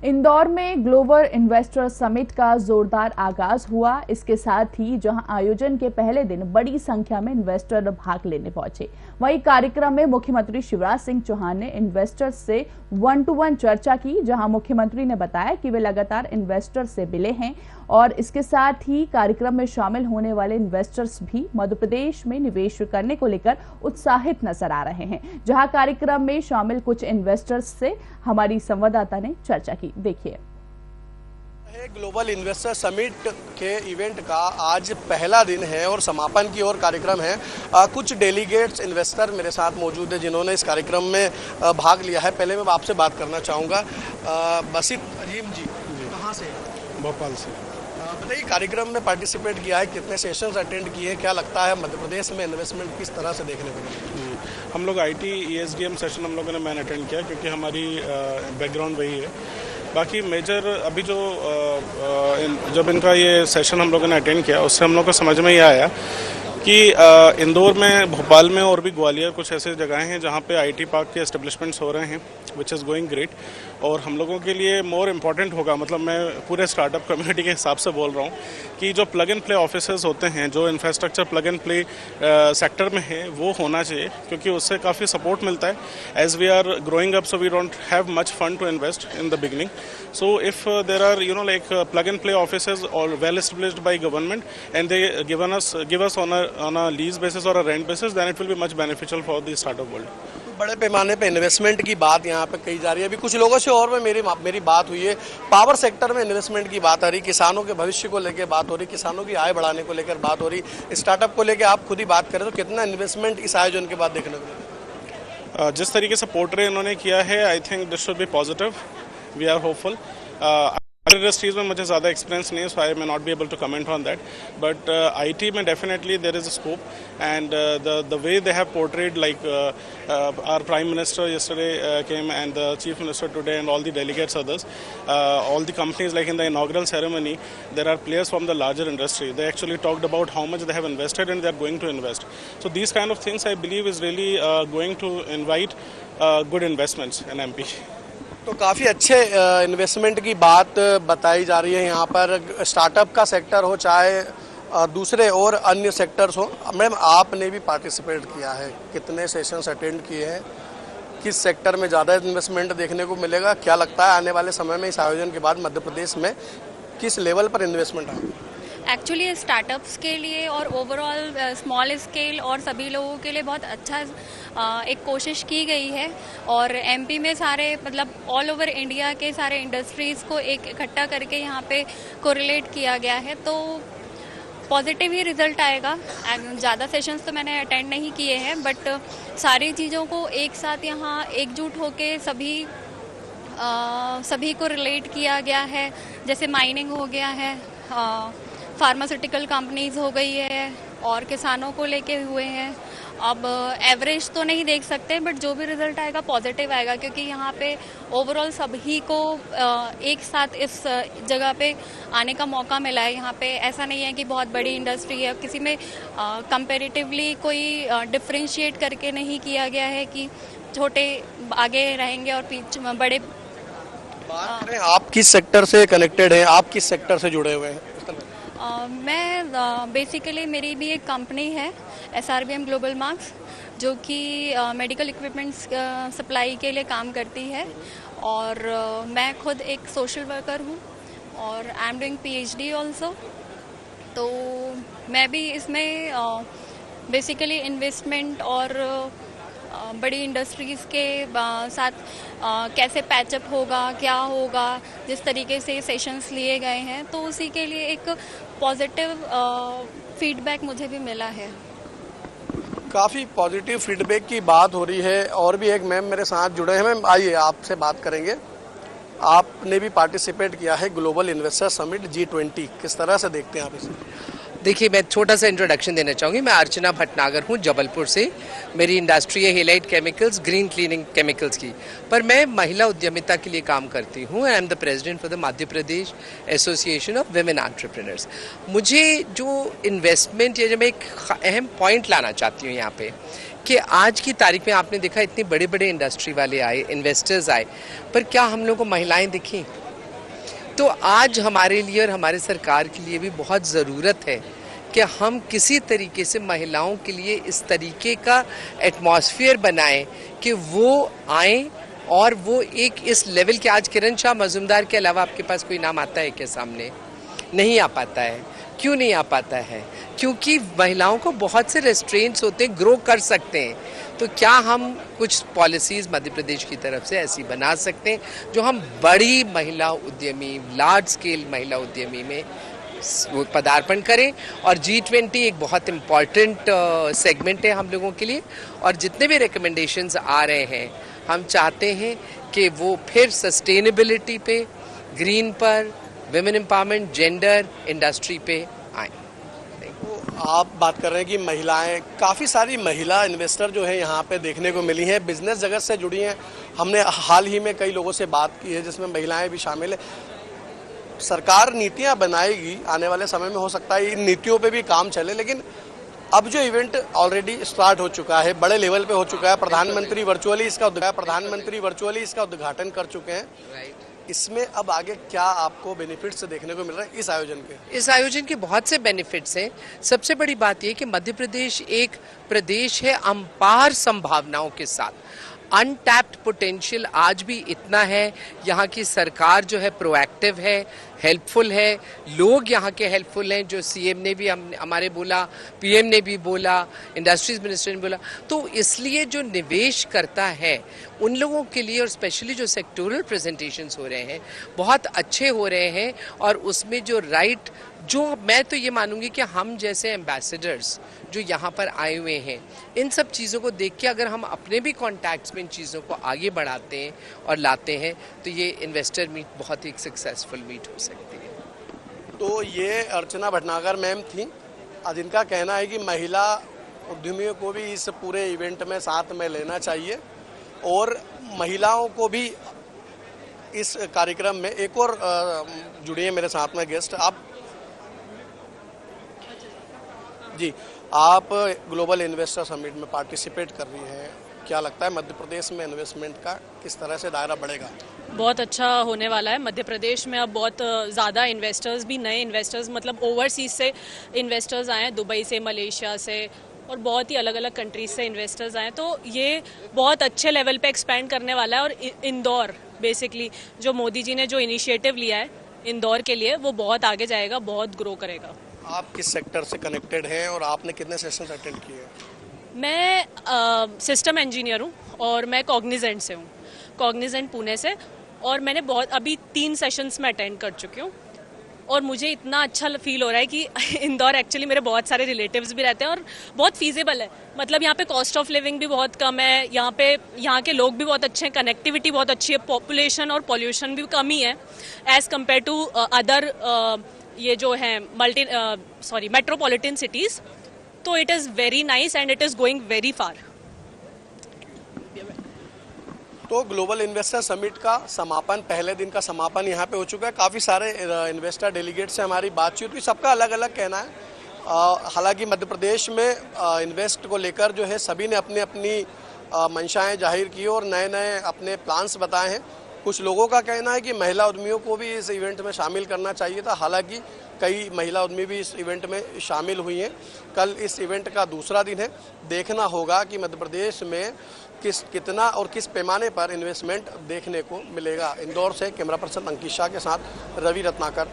इंदौर में global investor summit का जोरदार आगाज हुआ। इसके साथ ही जहां आयोजन के पहले दिन बड़ी संख्या में इन्वेस्टर भाग लेने पहुंचे, वहीं कार्यक्रम में मुख्यमंत्री शिवराज सिंह चौहान ने इन्वेस्टर्स से 1-to-1 चर्चा की, जहां मुख्यमंत्री ने बताया कि वे लगातार इन्वेस्टर से मिले हैं और इसके साथ ही कार्यक्रम में शामिल होने वाले इन्वेस्टर्स भी मध्य प्रदेश में निवेश करने को लेकर उत्साहित नजर आ रहे हैं। जहां कार्यक्रम में शामिल कुछ इन्वेस्टर्स से हमारी संवाददाता ने चर्चा की, देखिए। ग्लोबल इन्वेस्टर समिट के इवेंट का आज पहला दिन है और समापन की ओर कार्यक्रम है। कुछ डेलीगेट्स इन्वेस्टर मेरे साथ मौजूद है जिन्होंने इस कार्यक्रम में भाग लिया है। पहले मैं आपसे बात करना चाहूँगा, बसित अजीम जी कहाँ से? भोपाल से। बताइए, कार्यक्रम में पार्टिसिपेट किया है, कितने सेशंस अटेंड किए, क्या लगता है मध्य प्रदेश में इन्वेस्टमेंट किस तरह से देखने को मिला? हम लोग IT ESDM सेशन हम लोगों ने मैंने अटेंड किया क्योंकि हमारी बैकग्राउंड वही है। बाकी मेजर अभी जो जब इनका ये सेशन हम लोगों ने अटेंड किया उससे हम लोग को समझ में ये आया कि इंदौर में, भोपाल में और भी ग्वालियर कुछ ऐसे जगहें हैं जहाँ पे IT पार्क के एस्टेब्लिशमेंट्स हो रहे हैं, विच इज़ गोइंग ग्रेट। और हम लोगों के लिए मोर इम्पॉर्टेंट होगा, मतलब मैं पूरे स्टार्टअप कम्युनिटी के हिसाब से बोल रहा हूँ कि जो प्लग एंड प्ले ऑफिसेज होते हैं, जो infrastructure plug and play sector में है, वो होना चाहिए क्योंकि उससे काफ़ी सपोर्ट मिलता है। As we are growing up, so we don't have much fund to invest in the beginning. So if there are like plug and play offices और well established by government and they give us on a lease basis और a rent basis, then it will be much beneficial for the startup world. बड़े पैमाने पे investment की बात यहाँ पे कही जा रही है। अभी कुछ लोगों से और में मेरी बात हुई है, पावर सेक्टर में इन्वेस्टमेंट की बात आ रही, किसानों के भविष्य को लेकर बात हो रही, किसानों की आय बढ़ाने को लेकर बात हो रही, स्टार्टअप को लेकर आप खुद ही बात करें तो कितना इन्वेस्टमेंट इस आयोजन के बाद देखने को मिलेगा? जिस तरीके से पोर्ट्रे इन्होंने किया है, I think this should be positive. We are hopeful. Industries में मुझे ज़्यादा एक्सपीरियंस नहीं है, so I may not be able to comment on that, but IT में definitely there is a scope and the way they have portrayed, like our prime minister yesterday came and the chief minister today and all the delegates others, all the companies, like in the inaugural ceremony there are players from the larger industry. They actually talked about how much they have invested and they are going to invest. So these kind of things I believe is really going to invite good investments in MP. तो काफ़ी अच्छे investment की बात बताई जा रही है यहाँ पर। स्टार्टअप का सेक्टर हो चाहे दूसरे और अन्य सेक्टर्स हो। मैम, आपने भी पार्टिसिपेट किया है, कितने सेशंस अटेंड किए हैं, किस सेक्टर में ज़्यादा इन्वेस्टमेंट देखने को मिलेगा? क्या लगता है आने वाले समय में इस आयोजन के बाद मध्य प्रदेश में किस लेवल पर इन्वेस्टमेंट आएगा? एक्चुअली स्टार्टअप्स के लिए और ओवरऑल स्मॉल स्केल और सभी लोगों के लिए बहुत अच्छा एक कोशिश की गई है और MP में सारे, मतलब ऑल ओवर इंडिया के सारे इंडस्ट्रीज़ को एक इकट्ठा करके यहाँ पे कोरिलेट किया गया है, तो पॉजिटिव ही रिजल्ट आएगा। ज़्यादा सेशंस तो मैंने अटेंड नहीं किए हैं, बट सारी चीज़ों को एक साथ यहाँ एकजुट होके सभी को रिलेट किया गया है। जैसे माइनिंग हो गया है, फार्मास्यूटिकल कंपनीज हो गई है और किसानों को लेके हुए हैं। अब एवरेज तो नहीं देख सकते, बट जो भी रिजल्ट आएगा पॉजिटिव आएगा क्योंकि यहाँ पे ओवरऑल सभी को एक साथ इस जगह पे आने का मौका मिला है। यहाँ पे ऐसा नहीं है कि बहुत बड़ी इंडस्ट्री है, किसी में कंपैरेटिवली कोई डिफरेंशिएट करके नहीं किया गया है कि छोटे आगे रहेंगे और पीछे बड़े। बात करें, आप किस सेक्टर से कनेक्टेड हैं, आप किस सेक्टर से जुड़े हुए हैं? मैं बेसिकली मेरी भी एक कंपनी है SRBM ग्लोबल मार्क्स, जो कि मेडिकल इक्विपमेंट्स सप्लाई के लिए काम करती है और मैं खुद एक सोशल वर्कर हूँ और I am doing PhD also. तो मैं भी इसमें बेसिकली इन्वेस्टमेंट और बड़ी इंडस्ट्रीज़ के साथ कैसे पैचअप होगा, क्या होगा, जिस तरीके से सेशंस लिए गए हैं, तो उसी के लिए एक पॉजिटिव फीडबैक मुझे भी मिला है। काफ़ी पॉजिटिव फीडबैक की बात हो रही है। और भी एक मैम मेरे साथ जुड़े हैं। मैम, आइए आपसे बात करेंगे। आपने भी पार्टिसिपेट किया है ग्लोबल इन्वेस्टर समिट G20, किस तरह से देखते हैं आप इसे? देखिए, मैं छोटा सा इंट्रोडक्शन देना चाहूँगी। मैं अर्चना भटनागर हूँ, जबलपुर से। मेरी इंडस्ट्री है halide chemicals, green cleaning chemicals की, पर मैं महिला उद्यमिता के लिए काम करती हूँ। I am the president for the Madhya Pradesh association of women entrepreneurs. मुझे जो इन्वेस्टमेंट या जब एक अहम पॉइंट लाना चाहती हूँ यहाँ पे कि आज की तारीख में आपने देखा इतने बड़े बड़े इंडस्ट्री वाले आए, इन्वेस्टर्स आए, पर क्या हम लोग को महिलाएं दिखी? तो आज हमारे लिए और हमारे सरकार के लिए भी बहुत ज़रूरत है कि हम किसी तरीके से महिलाओं के लिए इस तरीके का एटमॉस्फेयर बनाएं कि वो आएँ और वो एक इस लेवल के, आज किरण शाह मजूमदार के अलावा आपके पास कोई नाम आता है क्या सामने? नहीं आ पाता है। क्यों नहीं आ पाता है? क्योंकि महिलाओं को बहुत से रेस्ट्रेंट्स होते हैं, ग्रो कर सकते हैं। तो क्या हम कुछ पॉलिसीज़ मध्य प्रदेश की तरफ से ऐसी बना सकते हैं जो हम बड़ी महिला उद्यमी, लार्ज स्केल महिला उद्यमी में वो पदार्पण करें। और G20 एक बहुत इम्पॉर्टेंट सेगमेंट है हम लोगों के लिए, और जितने भी रिकमेंडेशंस आ रहे हैं हम चाहते हैं कि वो फिर सस्टेनेबिलिटी पे, ग्रीन पर, विमेन एम्पावरमेंट, जेंडर, इंडस्ट्री पे आए। तो आप बात कर रहे हैं कि महिलाएं, काफ़ी सारी महिला इन्वेस्टर जो है यहाँ पे देखने को मिली हैं, बिजनेस जगत से जुड़ी हैं। हमने हाल ही में कई लोगों से बात की है जिसमें महिलाएं भी शामिल है। सरकार नीतियाँ बनाएगी आने वाले समय में, हो सकता है इन नीतियों पे भी काम चले, लेकिन अब जो इवेंट ऑलरेडी स्टार्ट हो चुका है, बड़े लेवल पे हो चुका है, प्रधानमंत्री वर्चुअली इसका उद्घाटन कर चुके हैं। इसमें अब आगे क्या आपको बेनिफिट्स देखने को मिल रहे हैं इस आयोजन के? इस आयोजन के बहुत से बेनिफिट्स हैं। सबसे बड़ी बात यह कि मध्य प्रदेश एक प्रदेश है अपार संभावनाओं के साथ। अनटैप्ड पोटेंशियल आज भी इतना है। यहाँ की सरकार जो है प्रोएक्टिव है, हेल्पफुल है, लोग यहाँ के हेल्पफुल हैं, जो सीएम ने भी हमारे बोला, पीएम ने भी बोला, इंडस्ट्रीज मिनिस्टर ने बोला। तो इसलिए जो निवेश करता है उन लोगों के लिए, और स्पेशली जो सेक्टोरल प्रेजेंटेशंस हो रहे हैं बहुत अच्छे हो रहे हैं। और उसमें जो मैं तो ये मानूंगी कि हम जैसे एम्बेसडर्स जो यहाँ पर आए हुए हैं, इन सब चीज़ों को देख के अगर हम अपने भी कॉन्टैक्ट्स में इन चीज़ों को आगे बढ़ाते हैं और लाते हैं तो ये इन्वेस्टर मीट बहुत ही सक्सेसफुल मीट हो सकती है। तो ये अर्चना भटनागर मैम थी, जिनका कहना है कि महिला उद्यमियों को भी इस पूरे इवेंट में साथ में लेना चाहिए और महिलाओं को भी इस कार्यक्रम में। एक और जुड़िए मेरे साथ में गेस्ट, आप ग्लोबल इन्वेस्टर समिट में पार्टिसिपेट कर रही हैं। क्या लगता है मध्य प्रदेश में इन्वेस्टमेंट का किस तरह से दायरा बढ़ेगा? बहुत अच्छा होने वाला है। मध्य प्रदेश में अब बहुत ज़्यादा इन्वेस्टर्स भी, नए इन्वेस्टर्स मतलब ओवरसीज से इन्वेस्टर्स आए हैं, दुबई से, मलेशिया से और बहुत ही अलग अलग कंट्रीज से इन्वेस्टर्स आए हैं। तो ये बहुत अच्छे लेवल पे एक्सपैंड करने वाला है। और इंदौर बेसिकली जो मोदी जी ने जो इनिशिएटिव लिया है इंदौर के लिए, वो बहुत आगे जाएगा, बहुत ग्रो करेगा। आप किस सेक्टर से कनेक्टेड हैं और आपने कितने सेशंस अटेंड किए हैं? मैं सिस्टम इंजीनियर हूँ और मैं कॉग्निजेंट से हूँ, कॉग्निजेंट पुणे से। और मैंने अभी 3 सेशंस में अटेंड कर चुकी हूँ और मुझे इतना अच्छा फील हो रहा है कि इंदौर एक्चुअली मेरे बहुत सारे रिलेटिव्स भी रहते हैं और बहुत फीजेबल है। मतलब यहाँ पे कॉस्ट ऑफ लिविंग भी बहुत कम है, यहाँ के लोग भी बहुत अच्छे हैं, कनेक्टिविटी बहुत अच्छी है, पॉपुलेशन और पॉल्यूशन भी कम ही है एज़ कम्पेयर टू अदर ये जो है मेट्रोपॉलिटन सिटीज़। तो it is very nice and it is going very far. तो ग्लोबल इन्वेस्टर समिट का समापन, पहले दिन का समापन यहाँ पे हो चुका है। काफ़ी सारे इन्वेस्टर डेलीगेट से हमारी बातचीत हुई, सबका अलग अलग कहना है। हालांकि मध्य प्रदेश में इन्वेस्ट को लेकर जो है सभी ने अपनी अपनी मंशाएं जाहिर की और नए नए अपने प्लान्स बताए हैं। कुछ लोगों का कहना है कि महिला उद्यमियों को भी इस इवेंट में शामिल करना चाहिए था। हालांकि कई महिला उद्यमी भी इस इवेंट में शामिल हुई हैं। कल इस इवेंट का दूसरा दिन है, देखना होगा कि मध्य प्रदेश में कितना और किस पैमाने पर इन्वेस्टमेंट देखने को मिलेगा। इंदौर से कैमरा पर्सन अंकित शाह के साथ रवि रत्नाकर।